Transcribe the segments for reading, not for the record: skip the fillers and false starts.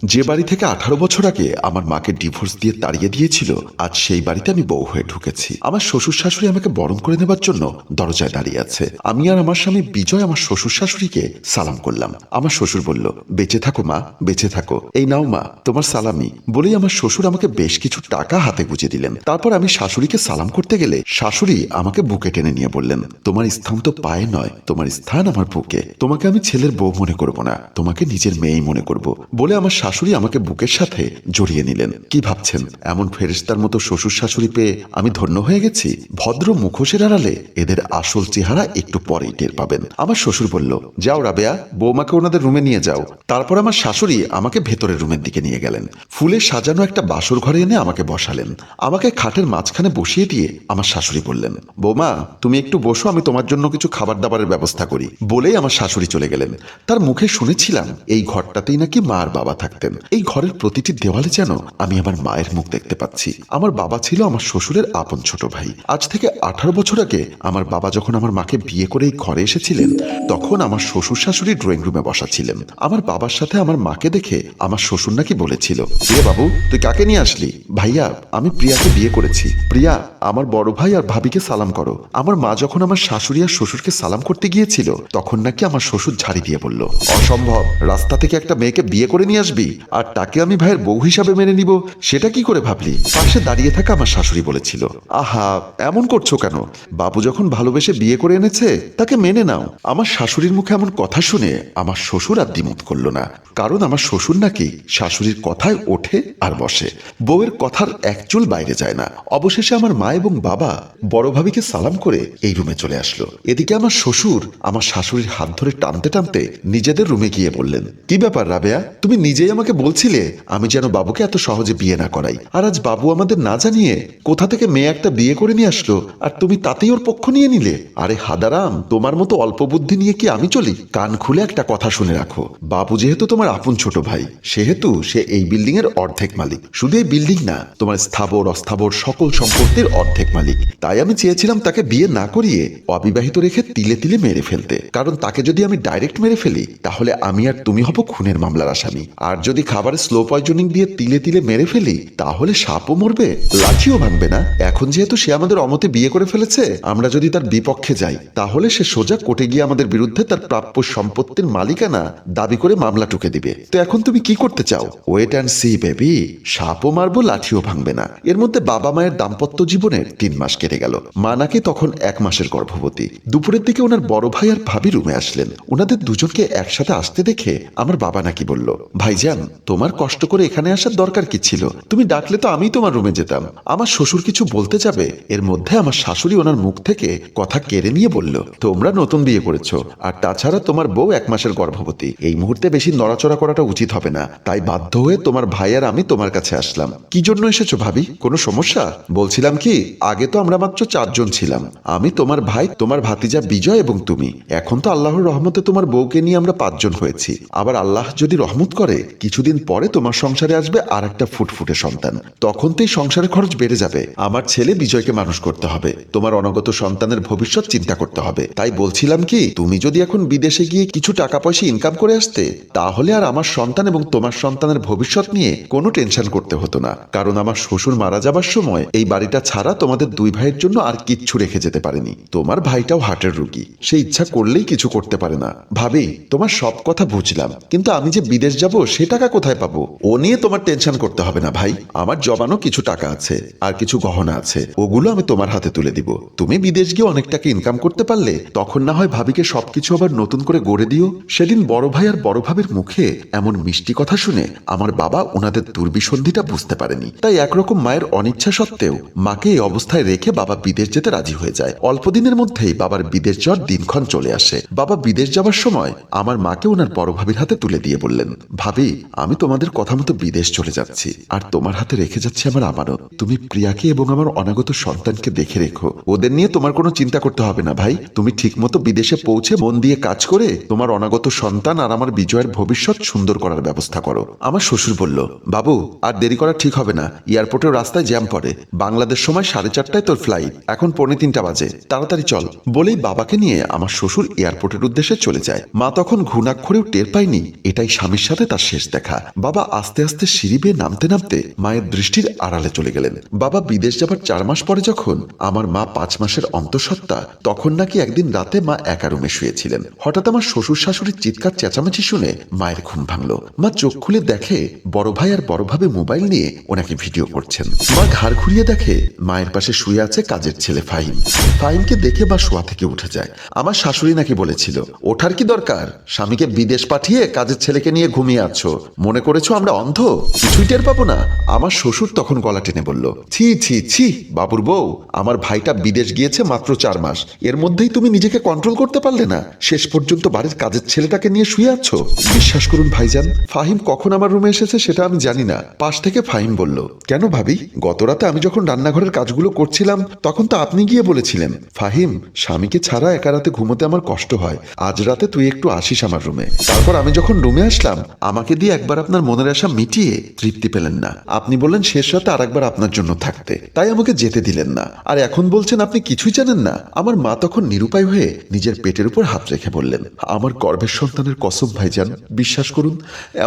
যে বাড়ি থেকে 18 বছর আগে আমার মাকে ডিভোর্স দিয়ে তাড়িয়ে দিয়েছিল, আজ সেই বাড়িতে আমি বউ হয়ে ঢুকেছি। আমার শ্বশুর শাশুড়ি আমাকে বরণ করে নেবার জন্য দরজায় দাঁড়িয়ে আছে। আমি আর আমার স্বামী বিজয় আমার শ্বশুর শাশুড়িকে সালাম করলাম। আমার শ্বশুর বলল, বেঁচে থাকো মা, বেঁচে থাকো, এই নাও মা তোমার সালামি। বলেই আমার শ্বশুর আমাকে বেশ কিছু টাকা হাতে গুঁজে দিলেন। তারপর আমি শাশুড়িকে সালাম করতে গেলে শাশুড়ি আমাকে বুকে টেনে নিয়ে বললেন, তোমার স্থান তো পায়ে নয়, তোমার স্থান আমার বুকে। তোমাকে আমি ছেলের বউ মনে করব না, তোমাকে নিজের মেয়েই মনে করব। বলে আমার শাশুড়ি আমাকে বুকের সাথে জড়িয়ে নিলেন। কি ভাবছেন এমন ফেরেশতার মতো শ্বশুর শাশুড়ি পেয়ে আমি ধন্য হয়ে গেছি? ভদ্র মুখোশের আড়ালে এদের আসল চেহারা একটু পরেই টের পাবেন। আমার শ্বশুর বলল, যাও রাবেয়া, বৌমাকে ওনাদের রুমে নিয়ে যাও। তারপর আমার শাশুড়ি আমাকে ভেতরের রুমের দিকে নিয়ে গেলেন। ফুলে সাজানো একটা বাসর ঘরে এনে আমাকে বসালেন। আমাকে খাটের মাঝখানে বসিয়ে দিয়ে আমার শাশুড়ি বললেন, বৌমা তুমি একটু বসো, আমি তোমার জন্য কিছু খাবার দাবারের ব্যবস্থা করি। বলেই আমার শাশুড়ি চলে গেলেন। তার মুখে শুনেছিলাম এই ঘরটাতেই নাকি মা আর বাবা থাকতেন। এই ঘরের প্রতিটি দেওয়ালে যেন আমি আমার মায়ের মুখ দেখতে পাচ্ছি। আমার বাবা ছিল আমার শ্বশুরের আপন ছোট ভাই। আজ থেকে 18 বছর আগে আমার বাবা যখন আমার মাকে বিয়ে করে এই ঘরে এসেছিলেন, তখন আমার শ্বশুর শাশুড়ি ড্রয়িং রুমে বসা ছিলেন। আমার বাবার সাথে আমার মাকে দেখে আমার শ্বশুর নাকি বলেছিল, এ বাবু তুই কাকে নিয়ে আসলি? ভাইয়া আমি প্রিয়াকে বিয়ে করেছি। প্রিয়া আমার বড় ভাই আর ভাবিকে সালাম করো। আমার মা যখন আমার শাশুড়ি আর শ্বশুরকে সালাম করতে গিয়েছিল, তখন নাকি আমার শ্বশুর ঝাড়ি দিয়ে বলল, অসম্ভব, রাস্তা থেকে একটা মেয়েকে বিয়ে করে নিয়ে আসবি আর তাকে আমি ভাইয়ের বউ হিসাবে মেনে নিব, সেটা কি করে ভাবলি? পাশে দাঁড়িয়ে থাকা আমার শাশুড়ি বলেছিল, আহা এমন করছো কেন? বাবু যখন ভালোবেসে বিয়ে করে এনেছে তাকে মেনে নাও। আমার শাশুড়ির মুখে এমন কথা শুনে আমার শ্বশুর আর দ্বিমত করল না, কারণ আমার শ্বশুর নাকি শাশুড়ির কথায় ওঠে আর বসে, বউয়ের কথার একচুল বাইরে যায় না। অবশেষে আমার মা এবং বাবা বড় ভাবিকে সালাম করে এই রুমে চলে আসলো। এদিকে আমার শ্বশুর আমার শাশুড়ির হাত ধরে টানতে টানতে নিজেদের রুমে গিয়ে বললেন, কি ব্যাপার রাবেয়া, তুমি নিজেই আমাকে বলছিলে আমি যেন বাবুকে এত সহজে বিয়ে না করাই, আর আজ বাবু আমাদের না জানিয়ে কোথা থেকে মেয়ে একটা বিয়ে করে নিয়ে আসলো আর তুমি তাতেই ওর পক্ষ নিয়ে নিলে? আরে হাদারাম, তোমার মতো অল্প বুদ্ধি নিয়ে কি আমি চলি? কান খুলে একটা কথা শুনে রাখো, বাবু যেহেতু তোমার আপন ছোট ভাই, সেহেতু সে এই বিল্ডিং এর অর্ধেক মালিক। শুধু এই বিল্ডিং না, তোমার স্থাবর অস্থাবর সকল সম্পত্তির অর্ধেক মালিক। তাই আমি চেয়েছিলাম তাকে বিয়ে না করিয়ে অবিবাহিত রেখে তিলে তিলে মেরে ফেলতে, কারণ তাকে যদি আমি ডাইরেক্ট মেরে ফেলি তাহলে আমি আর তুমি হব খুনের মামলার আসামি। আর যদি খাবারে স্লো পয়জনিং দিয়ে তিলে তিলে মেরে ফেলি তাহলে সাপও মরবে, লাঠিও ভাঙবে না। এখন যেহেতু সে আমাদের অমতে বিয়ে করে ফেলেছে, আমরা যদি তার বিপক্ষে যাই তাহলে সে সোজা কোর্টে গিয়ে আমাদের বিরুদ্ধে তার প্রাপ্য সম্পত্তির মালিকানা দাবি করে মামলা টুকে দিবে। তো এখন তুমি কি করতে চাও? ওয়েট অ্যান্ড সি বেবি, সাপও মারবো লাঠিও ভাঙবে না। এর মধ্যে বাবা মায়ের দাম্পত্য জীবনের 3 মাস কেটে গেল। মা নাকি তখন 1 মাসের গর্ভবতী। দুপুরের দিকে ওনার বড় ভাই আর ভাবি রুমে আসলেন। ওনাদের দুজনকে একসাথে আসতে দেখে আমার বাবা নাকি বলল, ভাইজান তোমার কষ্ট করে এখানে আসার দরকার কি ছিল? তুমি ডাকলে তো আমি তোমার রুমে যেতাম। আমার শ্বশুর কিছু বলতে যাবে, এর মধ্যে আমার শাশুড়ি ওনার মুখ থেকে কথা কেড়ে নিয়ে বলল, তোমরা নতুন বিয়ে করেছো, আর তাছাড়া তোমার বউ 1 মাসের গর্ভবতী। এই মুহূর্তে বেশি নড়াচড়া করাটা উচিত হবে না। তাই বাধ্য হয়ে তোমার ভাই আর আমি তোমার কাছে আসলাম। কি জন্য এসেছো ভাবি? কোনো সমস্যা? বলছিলাম কি, আগে তো আমরা মাত্র 4 জন ছিলাম, আমি, তোমার ভাই, তোমার ভাতিজা বিজয় এবং তুমি। এখন তো আল্লাহর রহমতে তোমার বউকে নিয়ে আমরা 5 জন হয়েছি। আবার আল্লাহ যদি রহমত করে কিছুদিন পরে তোমার সংসারে আসবে আর একটা ফুটফুটে সন্তান। তখন তো এই সংসারের খরচ বেড়ে যাবে। আমার ছেলে বিজয়কে মানুষ করতে হবে, তোমার অনাগত সন্তানের ভবিষ্যৎ চিন্তা করতে হবে। তাই বলছিলাম কি, তুমি যদি এখন বিদেশে গিয়ে কিছু টাকা পয়সা ইনকাম করে আসতে, তাহলে আর আমার সন্তান এবং তোমার সন্তানের ভবিষ্যৎ নিয়ে কোনো টেনশন করতে হতো না। কারণ আমার শ্বশুর মারা যাবার সময় এই বাড়িটা ছাড়া তোমাদের 2 ভাইয়ের জন্য আর কিচ্ছু রেখে যেতে পারেনি। তোমার ভাইটাও হার্টের রোগী, সে ইচ্ছা করলেই কিছু করতে পারে না। ভাবি তোমার সব কথা বুঝলাম, কিন্তু আমি যে বিদেশ যাব সে টাকা কোথায় পাবো? ও নিয়ে তোমার টেনশন করতে হবে না ভাই। আমার জমানো কিছু টাকা আছে আর কিছু গহনা আছে, ওগুলো আমি তোমার হাতে তুলে দিব। তুমি বিদেশ গিয়ে অনেক টাকা ইনকাম করতে পারলে তখন না হয় ভাবিকে সবকিছু আবার নতুন করে গড়ে দিও। সেদিন বড় ভাই আর বড় ভাবির মুখে এমন মিষ্টি কথা শুনে আমার বাবা ওনাদের দুর্বিসন্ধিটা বুঝতে পারেনি। তাই একরকম মায়ের অনিচ্ছা সত্ত্বেও মাকে এই অবস্থায় রেখে বাবা বিদেশ যেতে রাজি হয়ে যায়। অল্প দিনের মধ্যেই বাবার বিদেশ যাওয়ার দিনক্ষণ চলে আসে। বাবা বিদেশ যাওয়ার সময় আমার মাকে ওনার বড় ভাবির হাতে তুলে দিয়ে বললেন, ভাবি আমি তোমাদের কথা মতো বিদেশ চলে যাচ্ছি, আর তোমার হাতে রেখে যাচ্ছি আমার আমানত। তুমি প্রিয়াকে এবং আমার অনাগত সন্তানকে দেখে রেখো, ওদের নিয়ে তোমার কোনো চিন্তা করতে হবে না ভাই। তুমি ঠিক মতো বিদেশে পৌঁছে মন দিয়ে কাজ করে তোমার অনাগত সন্তান আর আমার বিজয়ের ভবিষ্যৎ সুন্দর করার ব্যবস্থা করো। আমার শ্বশুর বলল, বাবু আর দেরি করা ঠিক হবে না, এয়ারপোর্টের রাস্তায় জ্যাম পড়ে, বাংলাদেশ সময় 4:30টায় তোর ফ্লাইট, এখন 2:45 বাজে, তাড়াতাড়ি চল। বলেই বাবাকে নিয়ে আমার শ্বশুর এয়ারপোর্টের উদ্দেশ্যে চলে যায়। মা তখন ঘুণাক্ষরেও টের পায়নি এটাই স্বামীর সাথে তার শেষ দেখা। বাবা আস্তে আস্তে সিঁড়ি বেয়ে নামতে নামতে মায়ের দৃষ্টির আড়ালে চলে গেলেন। বাবা বিদেশ যাবার 4 মাস পরে যখন আমার মা 5 মাসের অন্তঃসত্ত্বা, তখন নাকি একদিন রাতে মা একা রুমে শুয়েছিলেন। হঠাৎ আমার শ্বশুর শাশুড়ির চিৎকার চেঁচামেচি শুনে মায়ের ঘুম ভাঙলো। মা চোখ খুলে দেখে বড় ভাই আর বড় ভাবে মোবাইল নিয়ে ওনাকে ভিডিও করছেন। মা ঘাড় ঘুরিয়ে দেখে মায়ের পাশে শুয়ে আছে কাজের ছেলে ফাহিম। ফাহিমকে দেখে মা শোয়া থেকে উঠে যায়। আমার শাশুড়ি নাকি বলেছিল, ওঠার কি দরকার, স্বামীকে বিদেশ পাঠিয়ে কাজের ছেলেকে নিয়ে ঘুমিয়ে আছো, মনে করেছো আমরা অন্ধ, কিছুই টের পাবো না? আমার শ্বশুর তখন গলা টেনে বলল, ছি ছি ছি বাবুর বউ, আমার ভাইটা বিদেশ গিয়েছে মাত্র 4 মাস, এর মধ্যেই তুমি নিজেকে কন্ট্রোল করতে পারলে না, শেষ পর্যন্ত বাড়ির কাজের ছেলেটাকে নিয়ে শুয়ে আছো। বিশ্বাস করুন ভাইজান, ফাহিম কখন আমার রুমে এসেছে সেটা আমি জানি না। পাশ থেকে ফাহিম বলল, কেন ভাবি, গত রাতে আমি যখন রান্নাঘরের কাজগুলো করছিলাম তখন তো আপনি গিয়ে বলেছিলেন, ফাহিম স্বামীকে ছাড়া একা রাতে ঘুমোতে আমার কষ্ট হয়, আজ রাতে তুই একটু আসিস আমার রুমে। তারপর আমি যখন রুমে আসলাম, আমাকে দিয়ে একবার আপনার মনের আশা মিটিয়ে তৃপ্তি পেলেন না, আপনি বললেন শেষ রাতে আর একবার আপনার জন্য থাকতে, তাই আমাকে যেতে দিলেন না, আর এখন বলছেন আপনি কিছুই জানেন না। আমার মা তখন নিরুপায় হয়ে নিজের পেটের উপর হাত রেখে বললেন, আমার গর্ভের সন্তানের কসম ভাইজান, বিশ্বাস করুন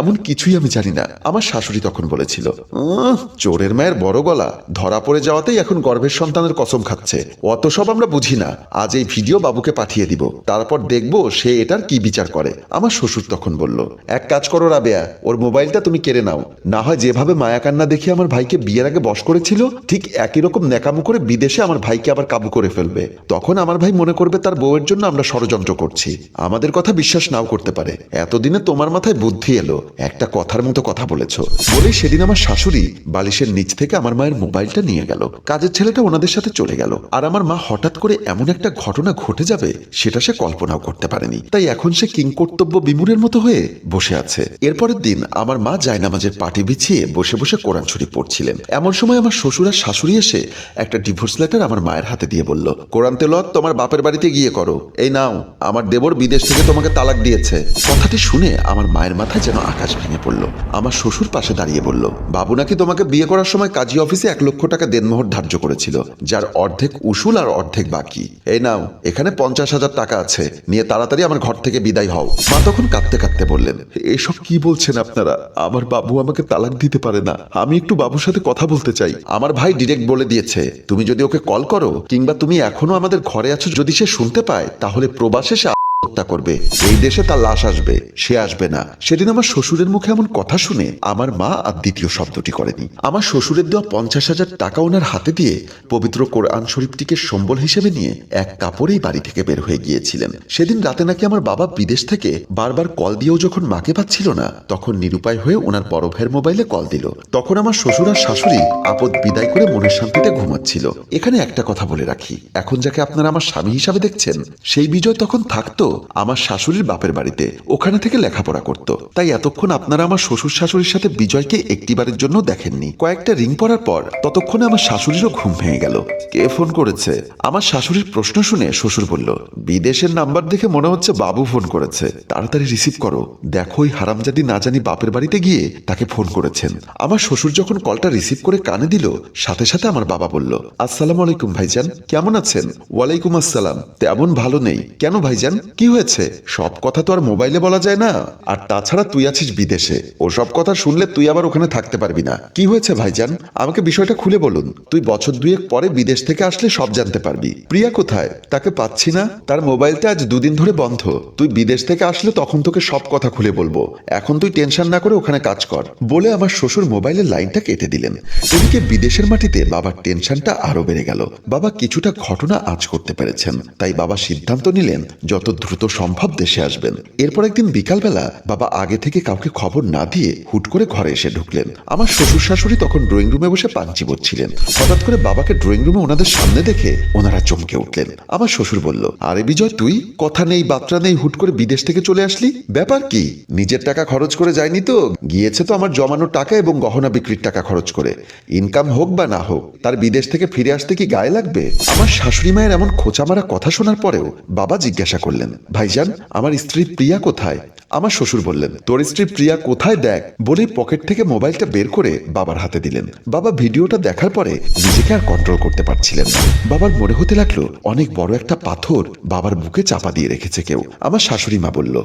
এমন কিছুই আমি জানি না। আমার শাশুড়ি তখন বলেছিল, চোরের মায়ের বড় গলা, ধরা পড়ে যাওয়াতেই এখন গর্ভের সন্তানের কসম খাচ্ছে, অত সব আমরা বুঝি না, আজ এই ভিডিও বাবুকে পাঠিয়ে দিব, তারপর দেখবো সে এটার কি বিচার করে। আমার শ্বশুর তখন বলল, এক কাজ করো রাবেয়া, ওর মোবাইলটা তুমি কেড়ে নাও, না হয় যেভাবে মায়া কান্না দেখিয়ে আমার ভাইকে বিয়ের আগে বশ করেছিল, ঠিক একই রকম ন্যাকামো করে বিদেশে আমার ভাইকে আবার কাবু করে ফেলবে, তখন আমার ভাই মনে করবে তার বউয়ের জন্য আমরা ষড়যন্ত্র করছি। আমাদের কথা বিশ্বাস নাও করতে পারে, এতদিনে তোমার মাথায় বুদ্ধি এলো, একটা কথার মতো কথা বলেছ। বলেই সেদিন আমার শাশুড়ি বালিশের নিচ থেকে আমার মায়ের মোবাইলটা নিয়ে গেল, কাজের ছেলেটা ওনাদের সাথে চলে গেল, আর আমার মা হঠাৎ করে এমন একটা ঘটনা ঘটে যাবে সেটা সে কল্পনাও করতে পারেনি, তাই এখন সে কিংকর্তব্য বিমূঢ়ের মতো হয়ে বসে আছে। এরপরের দিন আমার মা জায়নামাজের পাটি বিছিয়ে বসে বসে কোরআন শরীফ পড়ছিলেন। এমন সময় আমার শ্বশুর আর শাশুড়ি এসে একটা ডিভোর্স লেটার আমার মায়ের হাতে দিয়ে বলল, কোরআন তেলাওয়াত তোমার বাপের বাড়িতে গিয়ে করো, এই নাও, আমার দেবর বিদেশ থেকে তোমাকে তালাক দিয়েছে। কথাটি শুনে আমার মায়ের মাথায় যেন আকাশ ভেঙে পড়ল। আমার শ্বশুর পাশে দাঁড়িয়ে বলল, বাবু নাকি তোমাকে বিয়ে করার সময় কাজী অফিসে 1 লক্ষ টাকা দেনমোহর ধার্য করেছিল, যার অর্ধেক উসুল আর অর্ধেক বাকি, এই নাও, এখানে 50,000 টাকা আছে, নিয়ে তাড়াতাড়ি আমার ঘর থেকে বিদায় হও। মা তখন কাঁদতে কাঁদতে বললেন, এসব কি বলছেন আপনারা, আমার বাবু আমাকে তালাক দিতে পারে না, আমি একটু বাবুর সাথে কথা বলতে চাই। আমার ভাই ডিরেক্ট বলে দিয়েছে, তুমি যদি ওকে কল করো কিংবা তুমি এখনো আমাদের ঘরে আছো, যদি সে শুনতে পায় তাহলে প্রবাসে সে হত্যা করবে, এই দেশে তার লাশ আসবে, সে আসবে না। সেদিন আমার শ্বশুরের মুখে এমন কথা শুনে আমার মা আর দ্বিতীয় শব্দটি করেনি। আমার শ্বশুরের দেওয়া 50,000 টাকা ওনার হাতে দিয়ে পবিত্র কোরআন শরীফটিকে সম্বল হিসেবে নিয়ে এক কাপড়েই বাড়ি থেকে বের হয়ে গিয়েছিলেন। সেদিন রাতে নাকি আমার বাবা বিদেশ থেকে বারবার কল দিয়েও যখন মাকে পাচ্ছিল না, তখন নিরুপায় হয়ে ওনার বড় ভাইয়ের মোবাইলে কল দিল। তখন আমার শ্বশুর আর শাশুড়ি আপদ বিদায় করে মনের শান্তিতে ঘুমাচ্ছিল। এখানে একটা কথা বলে রাখি, এখন যাকে আপনারা আমার স্বামী হিসাবে দেখছেন, সেই বিজয় তখন থাকতো আমার শাশুড়ির বাপের বাড়িতে, ওখানে থেকে লেখাপড়া করত, তাই এতক্ষণ আপনারা আমার শ্বশুর শাশুড়ির সাথে বিজয়কে একটিবারের জন্য দেখেননি। কয়েকটা রিং পড়ার পর ততক্ষণে আমার শাশুড়িরও ঘুম ভেঙে গেল। কে ফোন করেছে? আমার শাশুড়ির প্রশ্ন শুনে শ্বশুর বলল, বিদেশের নাম্বার দেখে মনে হচ্ছে বাবু ফোন করেছে, তাড়াতাড়ি রিসিভ করো, দেখো ওই হারামজাদি না জানি বাপের বাড়িতে গিয়ে তাকে ফোন করেছেন। আমার শ্বশুর যখন কলটা রিসিভ করে কানে দিল, সাথে সাথে আমার বাবা বলল, আসসালামু আলাইকুম ভাইজান, কেমন আছেন? ওয়ালাইকুম আসসালাম, তেমন ভালো নেই। কেন ভাইজান, কি হয়েছে? সব কথা তো আর মোবাইলে বলা যায় না, আর তাছাড়া তুই আছিস বিদেশে, ও সব কথা শুনলে তুই আবার ওখানে থাকতে পারবি না। কি হয়েছে ভাইজান, আমাকে বিষয়টা খুলে বলুন, তুই বছর 2 পরে বিদেশ থেকে আসলে সব জানতে পারবি। প্রিয়া কোথায়? তাকে পাচ্ছি না, তার মোবাইলটা আজ 2 দিন ধরে বন্ধ, তুই বিদেশ থেকে আসলে তখন তোকে সব কথা খুলে বলবো, এখন তুই টেনশন না করে ওখানে কাজ কর, বলে আমার শ্বশুর মোবাইলের লাইনটা কেটে দিলেন। এদিকে বিদেশের মাটিতে বাবার টেনশনটা আরো বেড়ে গেল। বাবা কিছুটা ঘটনা আঁচ করতে পেরেছেন, তাই বাবা সিদ্ধান্ত নিলেন যত দ্রুত সম্ভব দেশে আসবেন। এরপর একদিন বিকালবেলা বাবা আগে থেকে কাউকে খবর না দিয়ে হুট করে ঘরে এসে ঢুকলেন। আমার শ্বশুর শাশুড়ি তখন ড্রয়িং রুমে বসে পান চিবোচ্ছিলেন। হঠাৎ করে বাবাকে ড্রয়িং রুমে ওনাদের সামনে দেখে ওনারা চমকে উঠলেন। আমার শ্বশুর বলল, আরে বিজয়, তুই কথা নেই বার্তা নেই হুট করে বিদেশ থেকে চলে আসলি, ব্যাপার কি? নিজের টাকা খরচ করে যায়নি তো? গিয়েছে তো আমার জমানো টাকা এবং গহনা বিক্রির টাকা খরচ করে। ইনকাম হোক বা না হোক, তার বিদেশ থেকে ফিরে আসতে কি গায়ে লাগবে? আমার শাশুড়ি মায়ের এমন খোঁচা মারা কথা শোনার পরেও বাবা জিজ্ঞাসা করলেন, ভাইজান, আমার স্ত্রী প্রিয়া কোথায়? আমার শ্বশুর বললেন, তোর স্ত্রী প্রিয়া কোথায় দেখ, বলেই পকেট থেকে মোবাইলটা বের করে বাবার হাতে দিলেন। বাবা ভিডিওটা দেখার পরে নিজেকে আর কন্ট্রোল করতে পারছিলেন না। বাবার মনে হতে লাগলো অনেক বড় একটা পাথর বাবার বুকে চাপা দিয়ে রেখেছে কেউ। আমার শাশুড়ি মা বলল,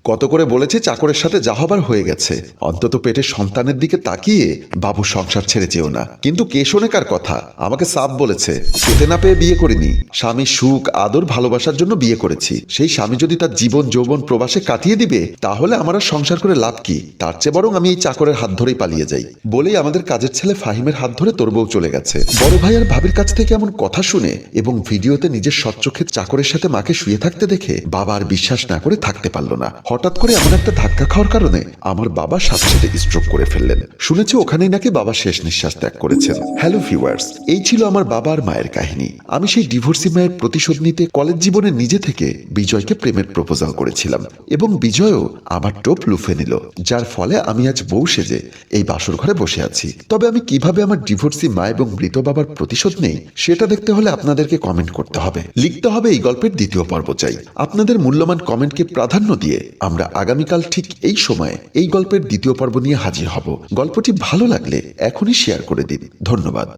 কত করে বলেছে চাকরের সাথে যা হবার হয়ে গেছে, অন্তত পেটের সন্তানের দিকে তাকিয়ে বাবু সংসার ছেড়ে যেও না। কিন্তু কে শোনে কার কথা? আমাকে সাফ বলেছে, খেতে না পেয়ে বিয়ে করিনি, স্বামী সুখ আদর ভালোবাসার জন্য বিয়ে করেছি। সেই স্বামী যদি তার জীবন যৌবন প্রবাসে কাটিয়ে দিবে, তাহলে আমার আর সংসার করে লাভ কি? তার চেয়ে বরং আমি এই চাকরের হাত ধরেই পালিয়ে যাই। বলেই আমাদের কাজের ছেলে ফাহিমের হাত ধরে তোর বউ চলে গেছে। বড় ভাই আর ভাবির কাছ থেকে এমন কথা শুনে এবং ভিডিওতে নিজের সচ্চোখে চাকরের সাথে মাকে শুয়ে থাকতে দেখে বাবা আর বিশ্বাস না করে থাকতে পারল না। হঠাৎ করে এমন একটা ধাক্কা খাওয়ার কারণে আমার বাবা সাথে সাথে স্ট্রোক করে ফেললেন। শুনেছি ওখানেই নাকি বাবা শেষ নিঃশ্বাস ত্যাগ করেছেন। হ্যালো ভিউয়ার্স, এই ছিল আমার বাবা আর মায়ের কাহিনী। আমি সেই ডিভোর্সি মায়ের প্রতিশোধ নিতে কলেজ জীবনে নিজে থেকে বিজয়কে প্রেমের প্রপোজাল করেছিলাম এবং বিজয়ও আমার টোপ লুফে নিল, যার ফলে আমি আজ বউ সেজে এই বাসর ঘরে বসে আছি। তবে আমি কিভাবে আমার ডিভোর্সি মা এবং মৃত বাবার প্রতিশোধ নেই, সেটা দেখতে হলে আপনাদেরকে কমেন্ট করতে হবে, লিখতে হবে এই গল্পের দ্বিতীয় পর্ব চাই। আপনাদের মূল্যবান কমেন্টকে প্রাধান্য দিয়ে আমরা আগামীকাল ঠিক এই সময়ে এই গল্পের দ্বিতীয় পর্ব নিয়ে হাজির হব। গল্পটি ভালো লাগলে এখনই শেয়ার করে দিন। ধন্যবাদ।